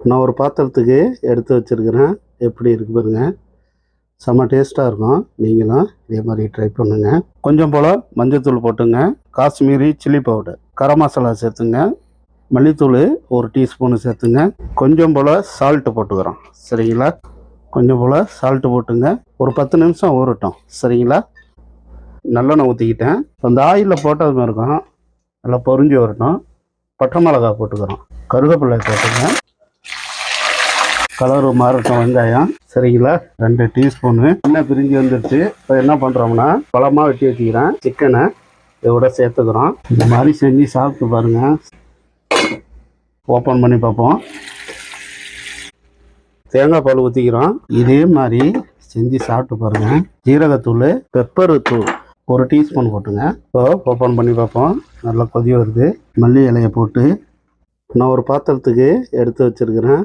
நான் ஒரு பாத்திரத்துக்கு எடுத்து வச்சுருக்கிறேன். எப்படி இருக்கு பாருங்க. செம்ம டேஸ்ட்டாக இருக்கும். நீங்களும் இதே மாதிரி ட்ரை பண்ணுங்கள். கொஞ்சம் போல் மஞ்சள்தூள் போட்டுங்க. காஷ்மீரி சில்லி பவுடர், கரம் மசாலா சேர்த்துங்க. மல்லித்தூள் 1 டீஸ்பூனு சேர்த்துங்க. கொஞ்சம் போல் சால்ட்டு போட்டுக்கிறோம். சரிங்களா? கொஞ்சம் போல் சால்ட்டு போட்டுங்க. ஒரு 10 நிமிஷம் ஊறட்டும். சரிங்களா? நல்லெண்ணெய் ஊற்றிக்கிட்டேன். அந்த ஆயிலில் போட்டது மாதிரி இருக்கும். நல்லா பொரிஞ்சு வரட்டும். பட்டை மிளகா போட்டுக்கிறோம். கருவேப்பிலை போட்டுங்க. கலரு மாறட்டும் வெங்காயம். சரிங்களா? 2 டீஸ்பூனு எண்ணெய் பிரிஞ்சு வந்துடுச்சு. இப்போ என்ன பண்ணுறோம்னா, பழமாக வெட்டி வச்சுக்கிறேன் சிக்கனை இதோட சேர்த்துக்கிறோம். இந்த மாதிரி செஞ்சு சாப்பிட்டு பாருங்கள். ஓப்பன் பண்ணி பார்ப்போம். தேங்காய் பால் ஊற்றிக்கிறோம். இதே மாதிரி செஞ்சு சாப்பிட்டு பாருங்கள். ஜீரகத்தூள், பெப்பரு தூள் 1 டீஸ்பூன் போட்டுங்க. இப்போ ஓப்பன் பண்ணி பார்ப்போம். நல்லா கொதி வருது. மல்லி இலையை போட்டு நான் ஒரு பாத்திரத்துக்கு எடுத்து வச்சுருக்கிறேன்.